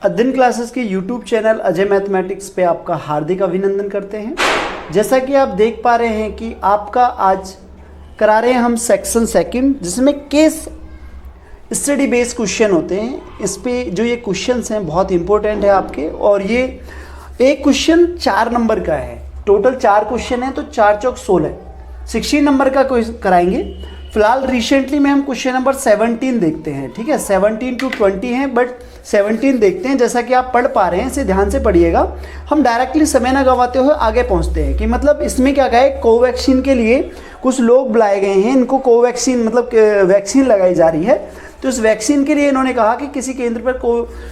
अध्ययन क्लासेस के YouTube channel Ajay mathematics पे आपका हार्दिक अभिनंदन करते हैं। जैसा कि आप देख पा रहे हैं कि आपका आज करा रहे हैं हम सेक्शन सेकंड, जिसमें केस स्टडी बेस्ड क्वेश्चन होते हैं। इस पे जो ये क्वेश्चंस हैं बहुत इंपॉर्टेंट है आपके, और ये एक क्वेश्चन 4 नंबर का है। टोटल 4 क्वेश्चन है तो 4 चौक 16 नंबर का कराएंगे। फिलहाल रिसेंटली में हम क्वेश्चन नंबर 17 देखते हैं, ठीक है। 17 to 20 हैं, बट 17 देखते हैं। जैसा कि आप पढ़ पा रहे हैं, इसे ध्यान से पढ़िएगा। हम डायरेक्टली समय ना गवाते हुए आगे पहुंचते हैं कि मतलब इसमें क्या कहा है, कोवैक्सीन के लिए कुछ लोग बुलाए गए हैं। इनको कोवैक्सीन मतलब वैक्सीन लगाई जा रही है। तो इस वैक्सीन के लिए इन्होंने कहा कि किसी केंद्र पर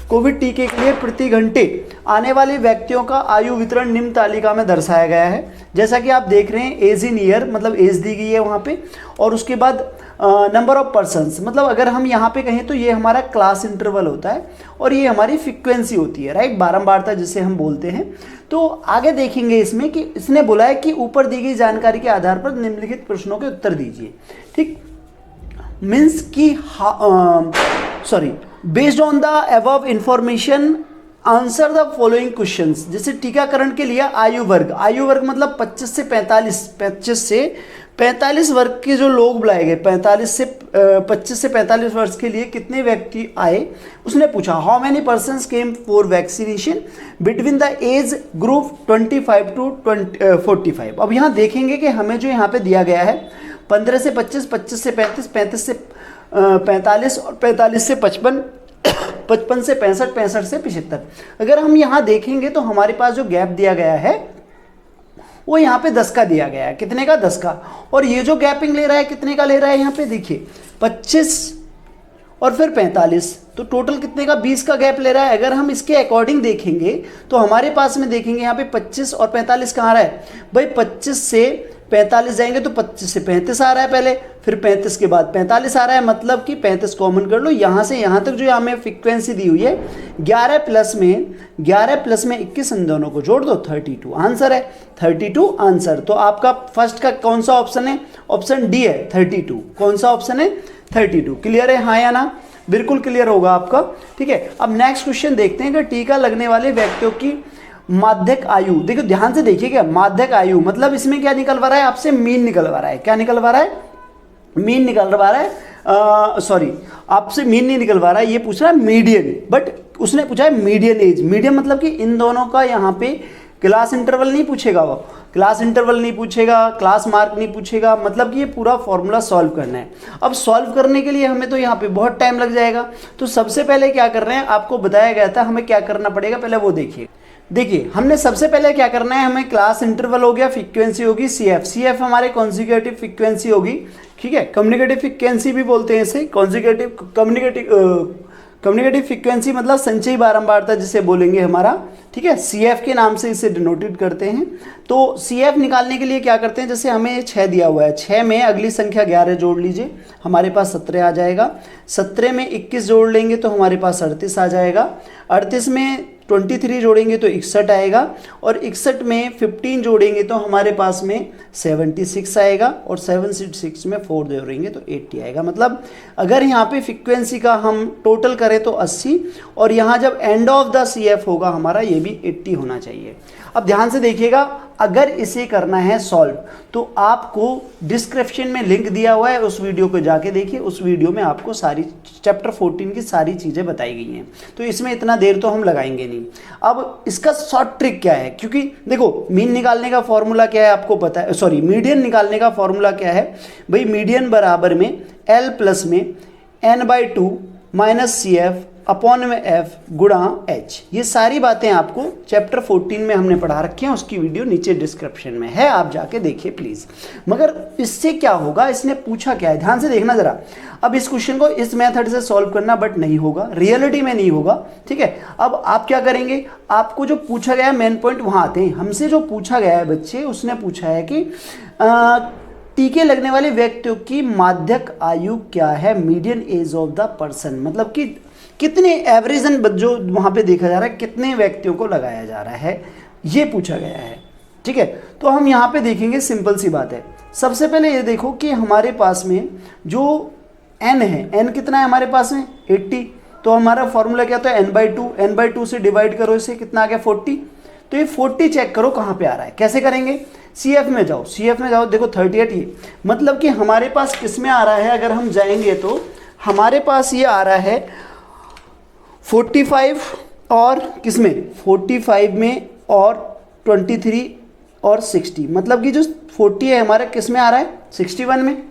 कोविड टीके के लिए प्रति घंटे आने वाले व्यक्तियों का आयु वितरण निम्न तालिका में दर्शाया गया है। जैसा कि आप देख रहे हैं, एज इन ईयर मतलब एज दी गई है वहाँ पे, और उसके बाद नंबर ऑफ पर्सन्स, मतलब अगर हम यहाँ पे कहें तो ये हमारा क्लास इंटरवल होता है, और ये हमारी फ्रीक्वेंसी होती है, राइट, बारंबारता जिसे हम बोलते हैं। तो आगे देखेंगे इसमें कि इसने बोला है कि ऊपर दी गई जानकारी के आधार पर निम्नलिखित प्रश्नों के उत्तर दीजिए, ठीक। मीन्स की based on the above information answer the following questions. जैसे टीकाकरण के लिए आयु वर्ग मतलब 25 से 45 वर्ग के जो लोग बुलाए गए, 25 से 45 वर्ष के लिए कितने व्यक्ति आए, उसने पूछा। How many persons came for vaccination between the age group 25 to 45। अब यहाँ देखेंगे कि हमें जो यहाँ पे दिया गया है 15 से 25, 25 से 35, 35 से 45 और 45 से 55, 55 से 65, 65 से 75। अगर हम यहाँ देखेंगे तो हमारे पास जो गैप दिया गया है वो यहाँ पे 10 का दिया गया है। कितने का? 10 का। और ये जो गैपिंग ले रहा है कितने का ले रहा है, यहाँ पे देखिए 25 और फिर 45, तो टोटल कितने का? 20 का गैप ले रहा है। अगर हम इसके अकॉर्डिंग देखेंगे तो हमारे पास में देखेंगे यहाँ पे 25 और 45 कहाँ आ रहा है भाई, 25 से 45 जाएंगे तो 25 से 35 आ रहा है पहले, फिर 35 के बाद 45 आ रहा है, मतलब कि 35 कॉमन कर लो। यहाँ से यहाँ तक जो हमें फ्रीक्वेंसी दी हुई है 11 प्लस में 21 इन दोनों को जोड़ दो, 32 आंसर है। 32 आंसर। तो आपका फर्स्ट का कौन सा ऑप्शन है? ऑप्शन डी है 32। कौन सा ऑप्शन है? 32। क्लियर है, हाँ या ना? बिल्कुल क्लियर होगा आपका, ठीक है। अब नेक्स्ट क्वेश्चन देखते हैं कि टीका लगने वाले व्यक्तियों की माध्यक आयु। देखो ध्यान से देखिएगा, माध्यक आयु मतलब इसमें क्या निकलवा रहा है आपसे? मीन निकलवा रहा है। क्या निकलवा रहा है? मीन निकलवा रहा है। सॉरी, आपसे मीन नहीं निकलवा रहा है, ये पूछ रहा है मीडियन, बट उसने पूछा है मीडियन एज। मीडियन मतलब कि इन दोनों का यहाँ पे क्लास इंटरवल नहीं पूछेगा, वो क्लास इंटरवल नहीं पूछेगा, क्लास मार्क नहीं पूछेगा, मतलब कि ये पूरा फॉर्मूला सॉल्व करना है। अब सॉल्व करने के लिए हमें तो यहाँ पे बहुत टाइम लग जाएगा। तो सबसे पहले क्या कर रहे हैं, आपको बताया गया था हमें क्या करना पड़ेगा, पहले वो देखिए हमने सबसे पहले क्या करना है, हमें क्लास इंटरवल हो गया, फ्रीक्वेंसी होगी CF हमारे कॉन्जिक्यूटिव फ्रीक्वेंसी होगी, ठीक है। कम्युनिकेटिव फ्रीक्वेंसी भी बोलते हैं इसे, कम्युनिकेटिव फ्रीक्वेंसी मतलब संचयी बारंबारता जिसे बोलेंगे हमारा, ठीक है। CF के नाम से इसे डिनोटेड करते हैं। तो CF निकालने के लिए क्या करते हैं, जैसे हमें 6 दिया हुआ है, 6 में अगली संख्या 11 जोड़ लीजिए, हमारे पास 17 आ जाएगा। 17 में 21 जोड़ लेंगे तो हमारे पास 38 आ जाएगा। 38 में 23 जोड़ेंगे तो 61 आएगा, और 61 में 15 जोड़ेंगे तो हमारे पास में 76 आएगा, और 76 में 4 जोड़ेंगे तो 80 आएगा। मतलब अगर यहाँ पे फ्रीक्वेंसी का हम टोटल करें तो 80, और यहाँ जब एंड ऑफ द CF होगा हमारा, ये भी 80 होना चाहिए। अब ध्यान से देखिएगा, अगर इसे करना है सॉल्व तो आपको डिस्क्रिप्शन में लिंक दिया हुआ है, उस वीडियो को जाके देखिए। उस वीडियो में आपको सारी चैप्टर 14 की सारी चीज़ें बताई गई हैं, तो इसमें इतना देर तो हम लगाएंगे नहीं। अब इसका शॉर्ट ट्रिक क्या है, क्योंकि देखो मीन निकालने का फॉर्मूला क्या है आपको पता है, सॉरी मीडियन निकालने का फॉर्मूला क्या है भाई, मीडियन बराबर में L प्लस में n/2 माइनस CF अपॉन में F गुणा H। ये सारी बातें आपको चैप्टर 14 में हमने पढ़ा रखी हैं, उसकी वीडियो नीचे डिस्क्रिप्शन में है, आप जाके देखिए प्लीज़। मगर इससे क्या होगा, इसने पूछा क्या है, ध्यान से देखना ज़रा। अब इस क्वेश्चन को इस मेथड से सॉल्व करना, बट नहीं होगा, रियलिटी में नहीं होगा, ठीक है। अब आप क्या करेंगे, आपको जो पूछा गया है मेन पॉइंट वहाँ आते हैं। हमसे जो पूछा गया है बच्चे, उसने पूछा है कि टीके लगने वाले व्यक्तियों की माध्यक आयु क्या है, median age of the person, मतलब कि कितने एवरेजन जो वहाँ पे देखा जा रहा है, कितने व्यक्तियों को लगाया जा रहा है, ये पूछा गया है, ठीक है। तो हम यहाँ पे देखेंगे, सिंपल सी बात है। सबसे पहले ये देखो कि हमारे पास में जो n है, n कितना है हमारे पास में 80, तो हमारा फॉर्मूला क्या था, n/2, n/2 से डिवाइड करो इसे, कितना आ गया 40। तो ये 40 चेक करो कहाँ पे आ रहा है, कैसे करेंगे, CF में जाओ, CF में जाओ, देखो 38 ये मतलब कि हमारे पास किस में आ रहा है, अगर हम जाएंगे तो हमारे पास ये आ रहा है 45 और किस में 45 में और 23 और 60, मतलब कि जो 40 है हमारा किस में आ रहा है 61 में,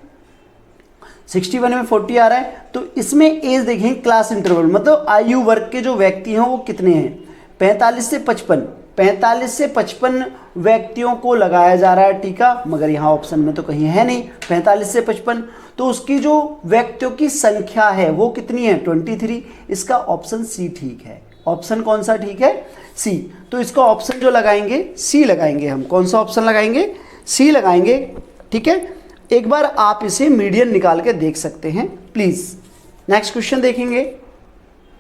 61 में 40 आ रहा है। तो इसमें एज देखें क्लास इंटरवल, मतलब आयु वर्ग के जो व्यक्ति हैं वो कितने हैं, 45 से 55, 45 से 55 व्यक्तियों को लगाया जा रहा है टीका, मगर यहाँ ऑप्शन में तो कहीं है नहीं 45 से 55, तो उसकी जो व्यक्तियों की संख्या है वो कितनी है 23। इसका ऑप्शन सी ठीक है। ऑप्शन कौन सा ठीक है, सी। तो इसका ऑप्शन जो लगाएंगे सी लगाएंगे हम, कौन सा ऑप्शन लगाएंगे, सी लगाएंगे, ठीक है। एक बार आप इसे मीडियन निकाल के देख सकते हैं प्लीज। नेक्स्ट क्वेश्चन देखेंगे।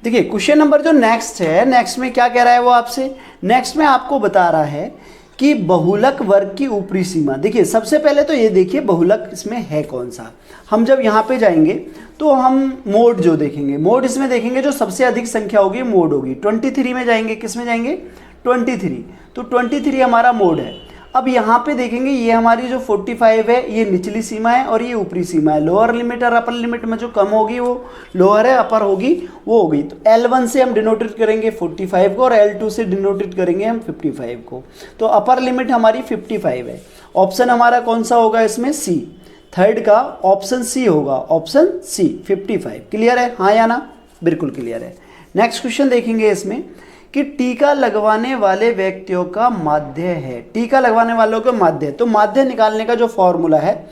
देखिए क्वेश्चन नंबर जो नेक्स्ट है, नेक्स्ट में क्या कह रहा है वो आपसे, नेक्स्ट में आपको बता रहा है कि बहुलक वर्ग की ऊपरी सीमा। देखिए सबसे पहले तो ये देखिए बहुलक इसमें है कौन सा। हम जब यहाँ पे जाएंगे तो हम मोड जो देखेंगे, मोड इसमें देखेंगे जो सबसे अधिक संख्या होगी मोड होगी। 23 में जाएंगे, किस में जाएंगे 23, तो 23 हमारा मोड है। अब यहाँ पे देखेंगे ये हमारी जो 45 है ये निचली सीमा है और ये ऊपरी सीमा है। लोअर लिमिट और अपर लिमिट में जो कम होगी वो लोअर है, अपर होगी वो होगी। तो L1 से हम डिनोटेड करेंगे 45 को और L2 से डिनोटेड करेंगे हम 55 को। तो अपर लिमिट हमारी 55 है। ऑप्शन हमारा कौन सा होगा इसमें, सी। थर्ड का ऑप्शन सी होगा, ऑप्शन सी 55। क्लियर है, हाँ या ना, बिल्कुल क्लियर है। नेक्स्ट क्वेश्चन देखेंगे इसमें कि टीका लगवाने वाले व्यक्तियों का माध्य है, टीका लगवाने वालों का माध्य। तो माध्य निकालने का जो फॉर्मूला है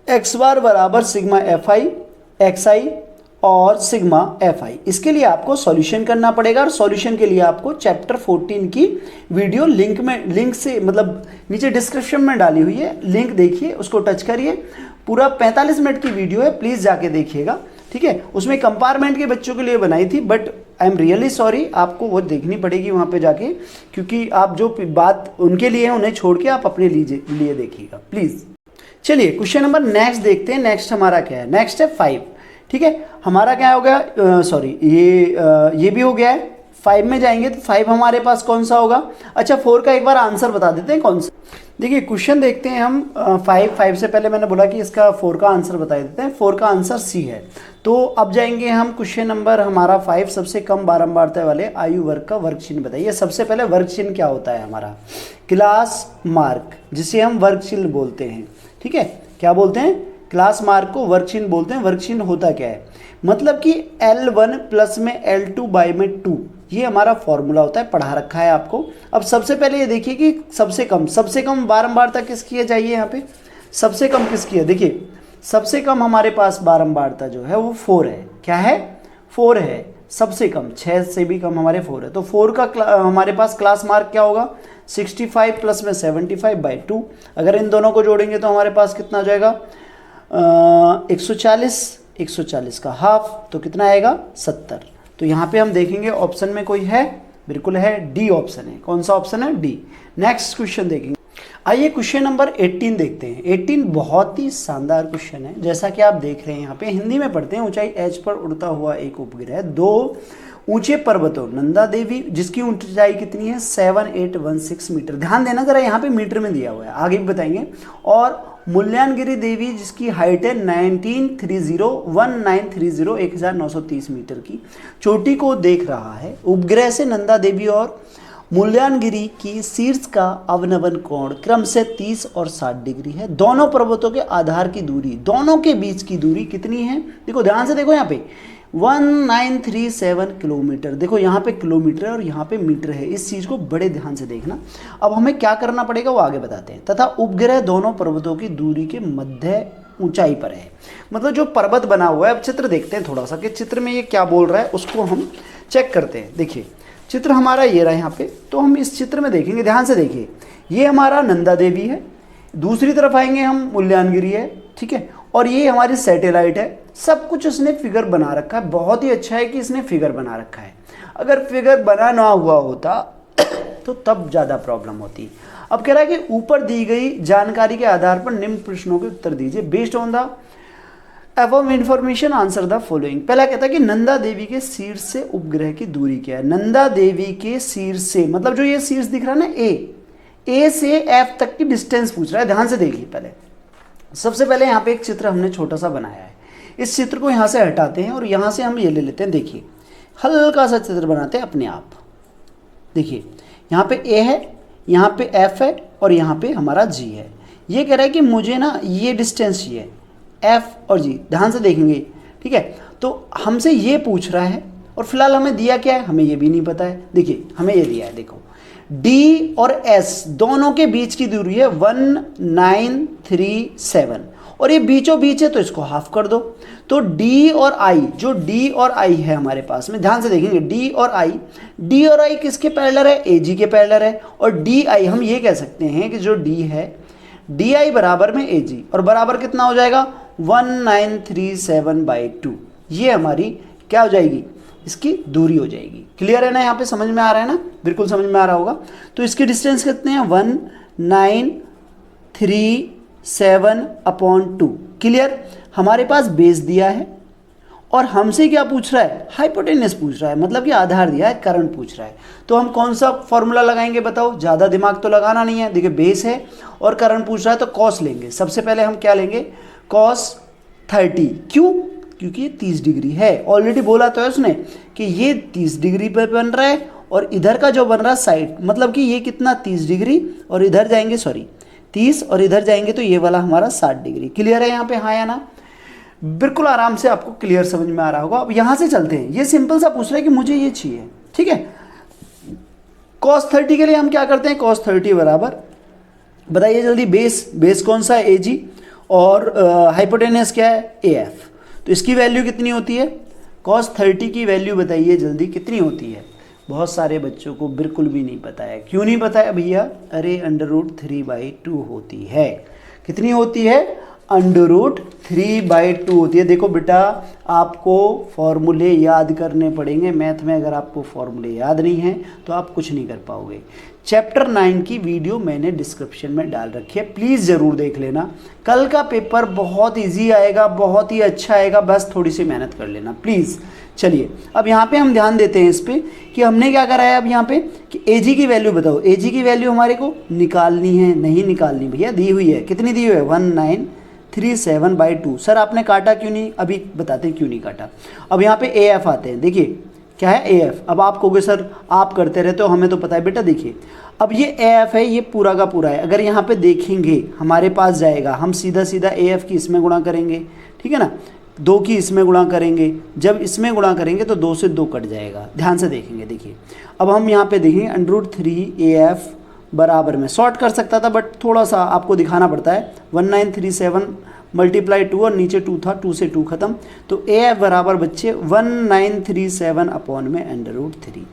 x बार बराबर सिग्मा fi xi और सिग्मा fi। इसके लिए आपको सॉल्यूशन करना पड़ेगा और सॉल्यूशन के लिए आपको चैप्टर 14 की वीडियो लिंक से मतलब नीचे डिस्क्रिप्शन में डाली हुई है, लिंक देखिए, उसको टच करिए। पूरा 45 मिनट की वीडियो है, प्लीज़ जाके देखिएगा, ठीक है। उसमें कंपार्टमेंट के बच्चों के लिए बनाई थी, but I am really sorry, आपको वो देखनी पड़ेगी वहाँ पे जाके, क्योंकि आप जो बात उनके लिए है उन्हें छोड़ के आप अपने लिए देखिएगा प्लीज़। चलिए क्वेश्चन नंबर नेक्स्ट देखते हैं। नेक्स्ट हमारा क्या है, नेक्स्ट है 5, ठीक है। हमारा क्या हो गया, सॉरी ये भी हो गया है। 5 में जाएंगे तो 5 हमारे पास कौन सा होगा। अच्छा 4 का एक बार आंसर बता देते हैं कौन सा। देखिए क्वेश्चन देखते हैं हम 5 से पहले मैंने बोला कि इसका 4 का आंसर बता देते हैं। 4 का आंसर सी है। तो अब जाएंगे हम क्वेश्चन नंबर हमारा 5, सबसे कम बारंबारता वाले आयु वर्ग का वर्ग चिन्ह बताइए। सबसे पहले वर्ग चिन्ह क्या होता है हमारा, क्लास मार्क, जिसे हम वर्ग चिन्ह बोलते हैं, ठीक है। क्या बोलते हैं, क्लास मार्क को वर्ग चिन्ह बोलते हैं। वर्ग चिन्ह होता क्या है, मतलब कि L1 प्लस में L2 बाई में 2, ये हमारा फॉर्मूला होता है, पढ़ा रखा है आपको। अब सबसे पहले ये देखिए कि सबसे कम बारंबारता किसकी है, चाहिए यहाँ पे सबसे कम किसकी है। देखिए सबसे कम हमारे पास बारंबारता जो है वो 4 है। क्या है, 4 है सबसे कम, 6 से भी कम हमारे 4 है। तो 4 का हमारे पास क्लास मार्क क्या होगा, 65 प्लस में 75 बाई 2। अगर इन दोनों को जोड़ेंगे तो हमारे पास कितना आ जाएगा 140 का हाफ, तो कितना आएगा 70। तो यहाँ पे हम देखेंगे ऑप्शन में कोई है, बिल्कुल है, डी ऑप्शन है। कौन सा ऑप्शन है, डी। नेक्स्ट क्वेश्चन देखेंगे। आइए क्वेश्चन नंबर 18 देखते हैं। 18 बहुत ही शानदार क्वेश्चन है, जैसा कि आप देख रहे हैं यहाँ पे, हिंदी में पढ़ते हैं। ऊंचाई एच पर उड़ता हुआ एक उपग्रह 2 ऊंचे पर्वतों नंदा देवी, जिसकी ऊंचाई कितनी है 7816 मीटर। ध्यान देना जरा, यहाँ पे मीटर में दिया हुआ है, आगे भी बताएंगे। और मूल्यांगिरी देवी, जिसकी हाइट है 1930 मीटर की, चोटी को देख रहा है। उपग्रह से नंदा देवी और मूल्यांगिरी की शीर्ष का अवनमन कोण क्रम से 30 और 60 डिग्री है। दोनों पर्वतों के आधार की दूरी, दोनों के बीच की दूरी कितनी है, देखो ध्यान से देखो यहाँ पे 1937 किलोमीटर। देखो यहाँ पे किलोमीटर है और यहाँ पे मीटर है, इस चीज़ को बड़े ध्यान से देखना। अब हमें क्या करना पड़ेगा वो आगे बताते हैं। तथा उपग्रह दोनों पर्वतों की दूरी के मध्य ऊंचाई पर है, मतलब जो पर्वत बना हुआ है। अब चित्र देखते हैं थोड़ा सा कि चित्र में ये क्या बोल रहा है, उसको हम चेक करते हैं। देखिए चित्र हमारा ये रहा यहाँ पे, तो हम इस चित्र में देखेंगे, ध्यान से देखिए, ये हमारा नंदा देवी है, दूसरी तरफ आएंगे हम मूल्यांगिरी है, ठीक है, और ये हमारी सैटेलाइट है। सब कुछ इसने फिगर बना रखा है। बहुत ही अच्छा है कि इसने फिगर बना रखा है। अगर फिगर बना ना हुआ होता तो तब ज़्यादा प्रॉब्लम होती। अब कह रहा है कि ऊपर दी गई जानकारी के आधार पर निम्न प्रश्नों के उत्तर दीजिए। बेस्ड ऑन द एवम इंफॉर्मेशन आंसर द फॉलोइंग। पहला कहता है कि नंदा देवी के शीर्ष से उपग्रह की दूरी क्या है। नंदा देवी के शीर्ष से मतलब जो ये शीर्ष दिख रहा है ना ए से एफ तक की डिस्टेंस पूछ रहा है। ध्यान से देखिए, पहले सबसे पहले यहाँ पे एक चित्र हमने छोटा सा बनाया है। इस चित्र को यहाँ से हटाते हैं और यहाँ से हम ये ले लेते हैं। देखिए हल्का सा चित्र बनाते हैं अपने आप। देखिए यहाँ पे ए है, यहाँ पे एफ है और यहाँ पे हमारा जी है। ये कह रहा है कि मुझे ना ये डिस्टेंस चाहिए एफ और जी। ध्यान से देखेंगे, ठीक है। तो हमसे ये पूछ रहा है और फिलहाल हमें दिया क्या है, हमें ये भी नहीं पता है। देखिए हमें ये दिया है, देखो डी और एस दोनों के बीच की दूरी है 1937 और ये बीचों बीच है तो इसको हाफ कर दो। तो डी और आई, जो डी और आई है हमारे पास में, ध्यान से देखेंगे डी और आई किसके पैरेलल है, ए जी के पैरेलल है। और डी आई हम ये कह सकते हैं कि जो डी है डी आई बराबर में ए जी, और बराबर कितना हो जाएगा 1937/2। ये हमारी क्या हो जाएगी, इसकी दूरी हो जाएगी। क्लियर है ना, यहाँ पे समझ में आ रहा है ना, बिल्कुल समझ में आ रहा होगा। तो इसकी डिस्टेंस कितने हैं 1937/2। क्लियर। हमारे पास बेस दिया है और हमसे क्या पूछ रहा है, हाइपोटेनस पूछ रहा है, मतलब कि आधार दिया है, करंट पूछ रहा है। तो हम कौन सा फॉर्मूला लगाएंगे बताओ, ज़्यादा दिमाग तो लगाना नहीं है। देखिए बेस है और करंट पूछ रहा है तो कॉस लेंगे। सबसे पहले हम क्या लेंगे, cos 30। क्यों, क्योंकि ये 30 डिग्री है। ऑलरेडी बोला तो है उसने कि ये 30 डिग्री पर बन रहा है और इधर का जो बन रहा है साइड, मतलब कि ये कितना 30 डिग्री और इधर जाएंगे 30 और इधर जाएंगे तो ये वाला हमारा 60 डिग्री। क्लियर है यहाँ पे, हाँ या ना, बिल्कुल आराम से आपको क्लियर समझ में आ रहा होगा। अब यहाँ से चलते हैं। ये सिंपल सा पूछ रहा है कि मुझे ये चाहिए, ठीक है। cos 30 के लिए हम क्या करते हैं, cos 30 बराबर, बताइए जल्दी, बेस कौन सा है, ए जी, और हाइपोटेनस क्या है, ए एफ। तो इसकी वैल्यू कितनी होती है, cos 30 की वैल्यू बताइए जल्दी कितनी होती है। बहुत सारे बच्चों को बिल्कुल भी नहीं पता है। क्यों नहीं पता है भैया, अरे √3/2 होती है। कितनी होती है, √3/2 होती है। देखो बेटा, आपको फॉर्मूले याद करने पड़ेंगे। मैथ में अगर आपको फॉर्मूले याद नहीं हैं तो आप कुछ नहीं कर पाओगे। चैप्टर 9 की वीडियो मैंने डिस्क्रिप्शन में डाल रखी है, प्लीज़ ज़रूर देख लेना। कल का पेपर बहुत इजी आएगा, बहुत ही अच्छा आएगा, बस थोड़ी सी मेहनत कर लेना प्लीज़। चलिए अब यहाँ पे हम ध्यान देते हैं इस पे कि हमने क्या करा है। अब यहाँ पे कि एजी की वैल्यू बताओ, एजी की वैल्यू हमारे को निकालनी है, नहीं निकालनी भैया, दी हुई है। कितनी दी हुई है, 1937/2। सर आपने काटा क्यों नहीं, अभी बताते हैं क्यों नहीं काटा। अब यहाँ पे ए एफ आते हैं। देखिए क्या है ए एफ। अब आप कहोगे सर आप करते रहते हो, हमें तो पता है बेटा। देखिए अब ये ए एफ है, ये पूरा का पूरा है। अगर यहाँ पे देखेंगे हमारे पास जाएगा, हम सीधा सीधा ए एफ की इसमें गुणा करेंगे, ठीक है ना, 2 की इसमें गुणा करेंगे। जब इसमें गुणा करेंगे तो 2 से 2 कट जाएगा। ध्यान से देखेंगे। देखिए अब हम यहाँ पे देखेंगे √3AF बराबर में, शॉर्ट कर सकता था बट थोड़ा सा आपको दिखाना पड़ता है। 1937 × 2 और नीचे 2 था, 2 से 2 खत्म। तो AF बराबर बच्चे 1937/√3।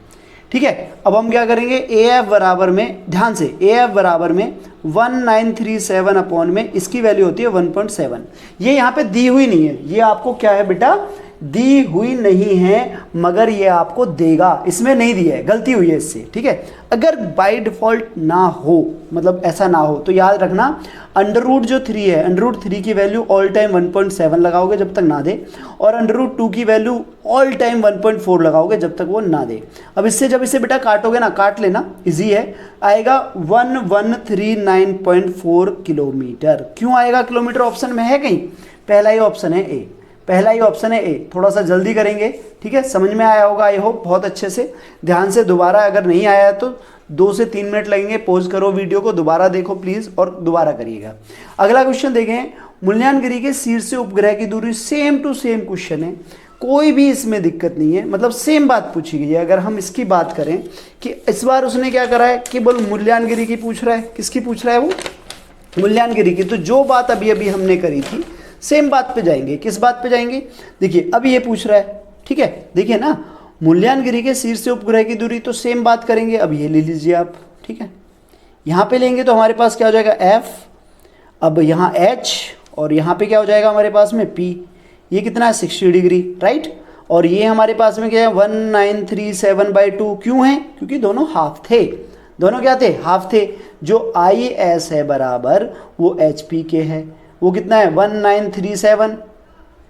ठीक है। अब हम क्या करेंगे, AF बराबर में, ध्यान से, AF बराबर में 1937 में इसकी वैल्यू होती है 1.7। ये यहाँ पे दी हुई नहीं है, ये आपको क्या है बेटा, दी हुई नहीं है, मगर ये आपको देगा। इसमें नहीं दिया है, गलती हुई है इससे। ठीक है। अगर बाय डिफॉल्ट ना हो, मतलब ऐसा ना हो, तो याद रखना √3 है, √3 की वैल्यू ऑल टाइम 1.7 लगाओगे जब तक ना दे, और √2 की वैल्यू ऑल टाइम 1.4 लगाओगे जब तक वो ना दे। अब इससे जब इसे बेटा काटोगे ना, काट लेना, इजी है, आएगा 1139.4 किलोमीटर। क्यों आएगा किलोमीटर, ऑप्शन में है कहीं, पहला ही ऑप्शन है ए, पहला ही ऑप्शन है ए। थोड़ा सा जल्दी करेंगे, ठीक है, समझ में आया होगा आई होप, बहुत अच्छे से ध्यान से। दोबारा अगर नहीं आया तो 2 से 3 मिनट लगेंगे, पॉज करो वीडियो को, दोबारा देखो प्लीज और दोबारा करिएगा। अगला क्वेश्चन देखें, मुल्यानगिरी के शीर्ष से उपग्रह की दूरी, सेम टू सेम क्वेश्चन है, कोई भी इसमें दिक्कत नहीं है, मतलब सेम बात पूछी गई है। अगर हम इसकी बात करें कि इस बार उसने क्या करा है, केवल मुल्यानगिरी की पूछ रहा है। किसकी पूछ रहा है वो, मुल्यानगिरी की। तो जो बात अभी अभी हमने करी थी सेम बात पे जाएंगे। किस बात पे जाएंगे, देखिए अब ये पूछ रहा है, ठीक है, देखिए ना, मुल्यानगिरी के शीर्ष से उपग्रह की दूरी, तो सेम बात करेंगे। अब ये ले लीजिए आप, ठीक है, यहाँ पे लेंगे तो हमारे पास क्या हो जाएगा F, अब यहाँ H, और यहाँ पे क्या हो जाएगा हमारे पास में P। ये कितना है 60 डिग्री, राइट। और ये हमारे पास में क्या है 1937/2। क्यों है, क्योंकि दोनों हाफ थे, दोनों क्या थे, हाफ थे। जो IS है बराबर वो HP के है, वो कितना है 1937,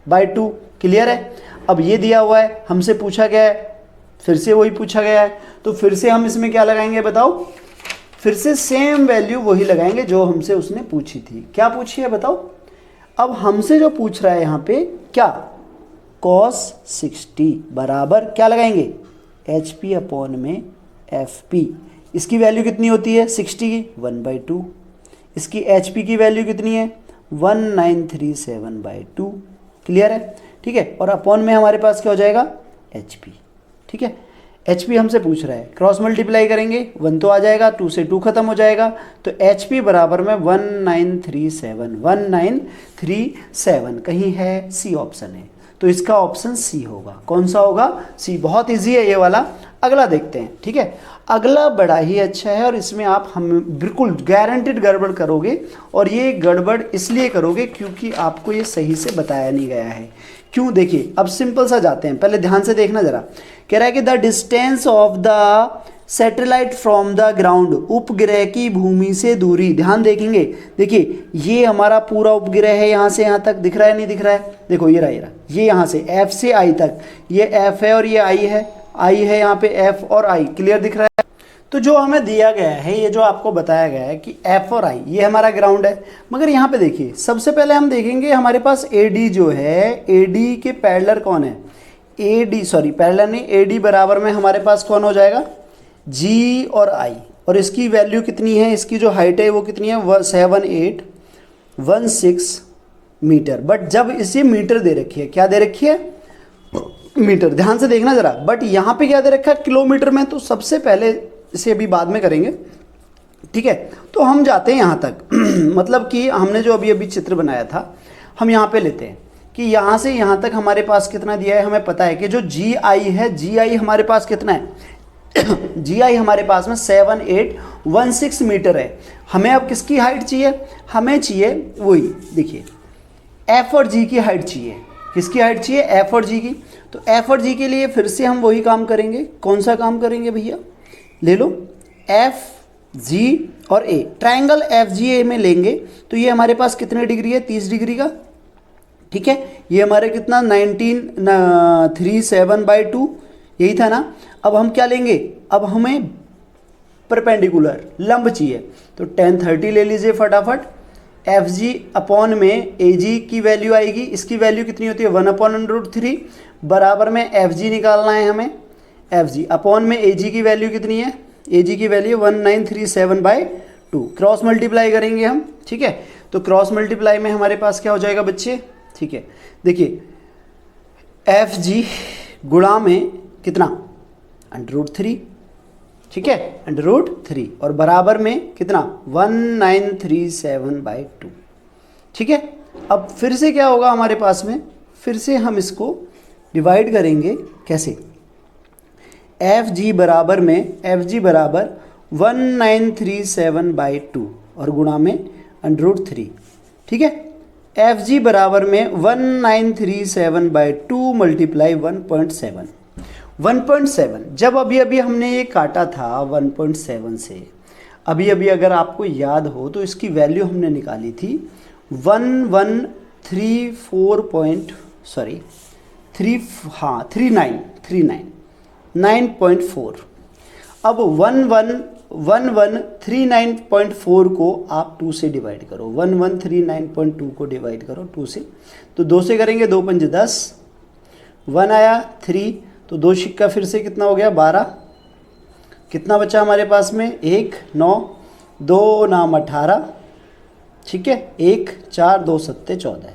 बाई 2। क्लियर है। अब ये दिया हुआ है, हमसे पूछा गया है, फिर से वही पूछा गया है, तो फिर से हम इसमें क्या लगाएंगे बताओ, फिर से सेम वैल्यू वही लगाएंगे जो हमसे उसने पूछी थी। क्या पूछी है बताओ। अब हमसे जो पूछ रहा है यहाँ पे क्या, cos 60 बराबर क्या लगाएंगे, एच पी अपॉन में एफ पी। इसकी वैल्यू कितनी होती है 60 की, 1/2। इसकी एच पी की वैल्यू कितनी है 1937/2। क्लियर है। ठीक है। और अपॉन में हमारे पास क्या हो जाएगा, एच पी। ठीक है। एच पी हमसे पूछ रहा है, क्रॉस मल्टीप्लाई करेंगे 1 तो आ जाएगा, 2 से 2 खत्म हो जाएगा, तो एच पी बराबर में 1937 कहीं है, सी ऑप्शन है, तो इसका ऑप्शन सी होगा। कौन सा होगा, सी। बहुत इजी है ये वाला। अगला देखते हैं। ठीक है। अगला बड़ा ही अच्छा है और इसमें आप हम बिल्कुल गारंटेड गड़बड़ करोगे, और ये गड़बड़ इसलिए करोगे क्योंकि आपको ये सही से बताया नहीं गया है। क्यों, देखिए अब सिंपल सा जाते हैं, पहले ध्यान से देखना जरा। कह रहा है कि the distance of the satellite from the ground, उपग्रह की भूमि से दूरी। ध्यान देखेंगे, देखिए ये हमारा पूरा उपग्रह है, यहाँ से यहाँ तक दिख रहा है नहीं दिख रहा है, देखो ये रहा, ये यहाँ से एफ से आई तक, ये एफ है और ये आई है, आई है यहाँ पे एफ और आई। क्लियर दिख रहा है। तो जो हमें दिया गया है, ये जो आपको बताया गया है कि एफ और आई ये हमारा ग्राउंड है, मगर यहाँ पे देखिए सबसे पहले हम देखेंगे हमारे पास एडी जो है, एडी के पैरेलल कौन है, एडी सॉरी पैरेलल नहीं, एडी बराबर में हमारे पास कौन हो जाएगा, जी और आई। और इसकी वैल्यू कितनी है, इसकी जो हाइट है वो कितनी है 7816 मीटर। बट जब इसे मीटर दे रखी है, क्या दे रखी है, मीटर। ध्यान से देखना जरा। बट यहाँ पे क्या दे रखा है, किलोमीटर में। तो सबसे पहले इसे अभी बाद में करेंगे। ठीक है। तो हम जाते हैं यहाँ तक मतलब कि हमने जो अभी अभी चित्र बनाया था, हम यहाँ पे लेते हैं कि यहाँ से यहाँ तक हमारे पास कितना दिया है, हमें पता है कि जो जी आई है, जी आई हमारे पास कितना है जी आई हमारे पास में 7816 मीटर है। हमें अब किसकी हाइट चाहिए, हमें चाहिए वही, देखिए एफ और जी की हाइट चाहिए। किसकी हाइट चाहिए, एफ और जी की। तो एफ और जी के लिए फिर से हम वही काम करेंगे। कौन सा काम करेंगे भैया, ले लो एफ जी और ए, ट्रायंगल एफ जी ए में लेंगे तो ये हमारे पास कितने डिग्री है, 30 डिग्री का। ठीक है। ये हमारे कितना 1937/2 यही था ना। अब हम क्या लेंगे, अब हमें परपेंडिकुलर लंब चाहिए, तो 1030 ले लीजिए फटाफट। एफ जी अपॉन में ए जी की वैल्यू आएगी, इसकी वैल्यू कितनी होती है 1/√3 बराबर में एफ जी निकालना है हमें, एफ जी अपॉन में ए जी की वैल्यू कितनी है, ए जी की वैल्यू 1937/2। क्रॉस मल्टीप्लाई करेंगे हम। ठीक है। तो क्रॉस मल्टीप्लाई में हमारे पास क्या हो जाएगा बच्चे, ठीक है देखिए एफ जी गुणा में कितना √3। ठीक है, √3 और बराबर में कितना 1937/2। ठीक है। अब फिर से क्या होगा हमारे पास में, फिर से हम इसको डिवाइड करेंगे। कैसे, एफ जी बराबर में, एफ जी बराबर 1937/2 और गुणा में √3। ठीक है। एफ जी बराबर में 1937/2 मल्टीप्लाई 1.7। 1.7 जब अभी अभी हमने ये काटा था 1.7 से, अभी अभी अगर आपको याद हो तो इसकी वैल्यू हमने निकाली थी 9.4 अब 1139.4 को आप 2 से डिवाइड करो, 1139.2 को डिवाइड करो 2 से, तो 2 से करेंगे 2 पंजे 10, 1 आया 3, तो 2 सिक्का फिर से कितना हो गया 12, कितना बचा हमारे पास में 1 9, 2 नाम 18, ठीक है 1 4 2 7 14,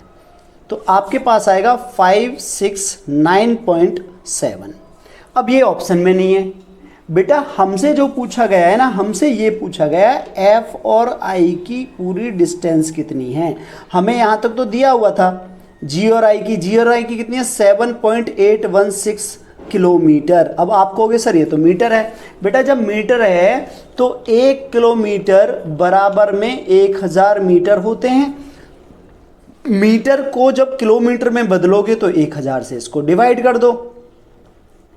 तो आपके पास आएगा 569.7। अब ये ऑप्शन में नहीं है बेटा, हमसे जो पूछा गया है ना, हमसे ये पूछा गया है एफ और आई की पूरी डिस्टेंस कितनी है। हमें यहाँ तक तो दिया हुआ था जी और आई की, जी और आई की कितनी है 7.816 किलोमीटर। अब आप कहोगे सर ये तो मीटर है, बेटा जब मीटर है तो 1 किलोमीटर बराबर में 1000 मीटर होते हैं। मीटर को जब किलोमीटर में बदलोगे तो 1000 से इसको डिवाइड कर दो,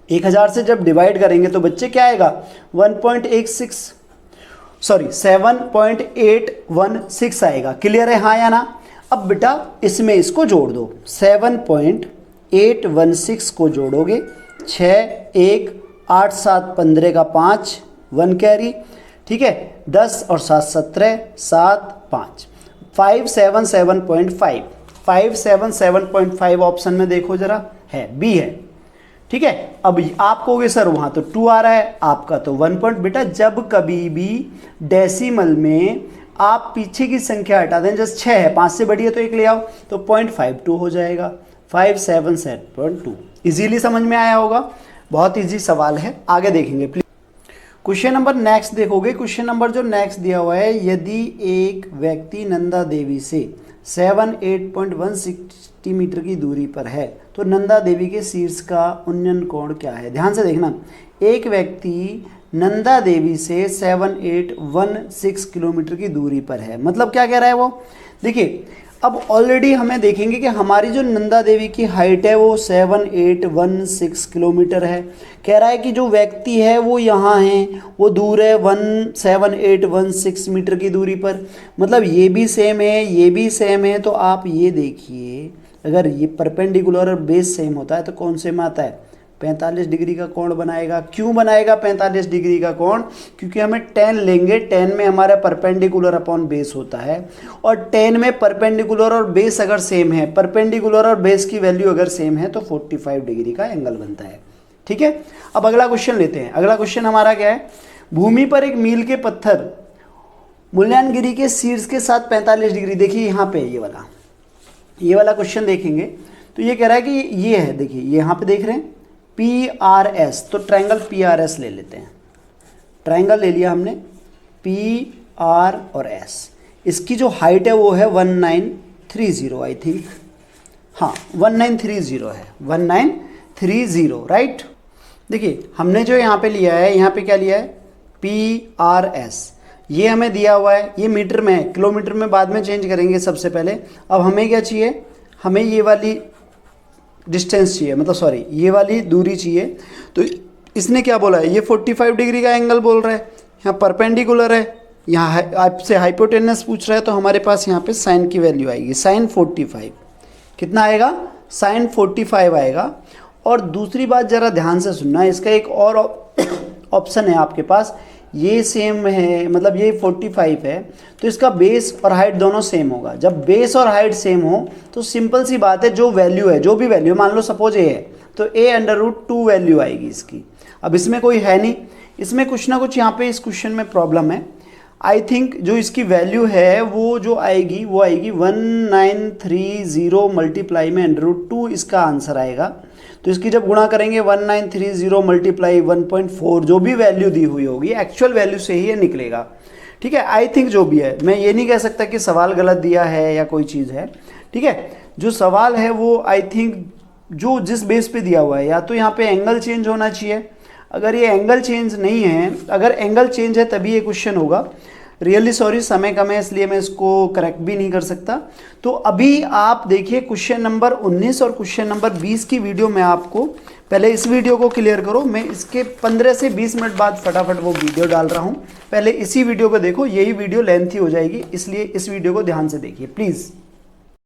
1000 से जब डिवाइड करेंगे तो बच्चे क्या आएगा 7.816 आएगा। क्लियर है हाँ या ना। अब बेटा इसमें इसको जोड़ दो, 7.816 को जोड़ोगे, 6 1 8 7 15 का 5 1 कैरी, ठीक है, 10 और 7 17 7 5 577.5 577.5 ऑप्शन में देखो जरा, है बी है, ठीक है। अब आप कहोगे सर वहाँ तो 2 आ रहा है, आपका तो 1 पॉइंट। बेटा जब कभी भी डेसिमल में आप पीछे की संख्या हटा दें, जैसे 6 है, 5 से बड़ी है तो 1 ले आओ, तो 0.52 हो जाएगा, 577.2। इजीली समझ में आया होगा, बहुत इजी सवाल है। आगे देखेंगे प्लीज। क्वेश्चन नंबर नेक्स्ट देखोगे, क्वेश्चन नंबर जो नेक्स्ट दिया हुआ है, यदि एक व्यक्ति नंदा देवी से 78.160 मीटर की दूरी पर है तो नंदा देवी के शीर्ष का उन्नयन कोण क्या है। ध्यान से देखना, एक व्यक्ति नंदा देवी से 7816 किलोमीटर की दूरी पर है, मतलब क्या कह रहा है वो, देखिए अब ऑलरेडी हमें देखेंगे कि हमारी जो नंदा देवी की हाइट है वो 7816 किलोमीटर है। कह रहा है कि जो व्यक्ति है वो यहाँ है, वो दूर है 7816 मीटर की दूरी पर, मतलब ये भी सेम है, ये भी सेम है। तो आप ये देखिए, अगर ये परपेंडिकुलर और बेस सेम होता है तो कौन सेम आता है, 45 डिग्री का कोण बनाएगा। क्यों बनाएगा 45 डिग्री का कोण, क्योंकि हमें tan लेंगे, tan में हमारा परपेंडिकुलर अपॉन बेस होता है, और tan में परपेंडिकुलर और बेस अगर सेम है, परपेंडिकुलर और बेस की वैल्यू अगर सेम है तो 45 डिग्री का एंगल बनता है, ठीक है। अब अगला क्वेश्चन लेते हैं। अगला क्वेश्चन हमारा क्या है, भूमि पर एक मील के पत्थर मुल्यांगिरी के शीर्ष के साथ 45 डिग्री, देखिए यहाँ पे ये वाला क्वेश्चन देखेंगे तो ये कह रहा है कि ये है, देखिए ये यहाँ पे देख रहे हैं PRS, तो ट्रायंगल PRS ले लेते हैं। ट्रायंगल ले लिया हमने PR और S, इसकी जो हाइट है वो है 1930 आई थिंक, हाँ 1930 है, 1930 राइट। देखिए हमने जो यहाँ पे लिया है, यहाँ पे क्या लिया है PRS, ये हमें दिया हुआ है, ये मीटर में है, किलोमीटर में बाद में चेंज करेंगे सबसे पहले। अब हमें क्या चाहिए, हमें ये वाली डिस्टेंस चाहिए, मतलब सॉरी ये वाली दूरी चाहिए। तो इसने क्या बोला है, ये 45 डिग्री का एंगल बोल रहा है, यहाँ परपेंडिकुलर है, यहाँ आपसे हाइपोटेनस पूछ रहा है, तो हमारे पास यहाँ पे साइन की वैल्यू आएगी, साइन 45 कितना आएगा, साइन 45 आएगा। और दूसरी बात ज़रा ध्यान से सुनना, इसका एक और ऑप्शन है आपके पास, ये सेम है, मतलब ये 45 है तो इसका बेस और हाइट दोनों सेम होगा। जब बेस और हाइट सेम हो तो सिंपल सी बात है, जो वैल्यू है, जो भी वैल्यू मान लो सपोज ये है, तो a√2 वैल्यू आएगी इसकी। अब इसमें कोई है नहीं, इसमें कुछ ना कुछ यहाँ पे इस क्वेश्चन में प्रॉब्लम है। आई थिंक जो इसकी वैल्यू है वो जो आएगी वो आएगी 1930 मल्टीप्लाई में √2, इसका आंसर आएगा। तो इसकी जब गुणा करेंगे 1930 मल्टीप्लाई 1.4, जो भी वैल्यू दी हुई होगी एक्चुअल वैल्यू से ही ये निकलेगा, ठीक है। आई थिंक जो भी है, मैं ये नहीं कह सकता कि सवाल गलत दिया है या कोई चीज़ है, ठीक है। जो सवाल है वो आई थिंक जो जिस बेस पे दिया हुआ है, या तो यहाँ पे एंगल चेंज होना चाहिए, अगर ये एंगल चेंज नहीं है, अगर एंगल चेंज है तभी ये क्वेश्चन होगा। रियली सॉरी, समय कम है इसलिए मैं इसको करेक्ट भी नहीं कर सकता। तो अभी आप देखिए क्वेश्चन नंबर 19 और क्वेश्चन नंबर 20 की वीडियो मैं आपको, पहले इस वीडियो को क्लियर करो, मैं इसके 15 से 20 मिनट बाद फटाफट वो वीडियो डाल रहा हूँ। पहले इसी वीडियो को देखो, यही वीडियो लेंथी हो जाएगी, इसलिए इस वीडियो को ध्यान से देखिए प्लीज़।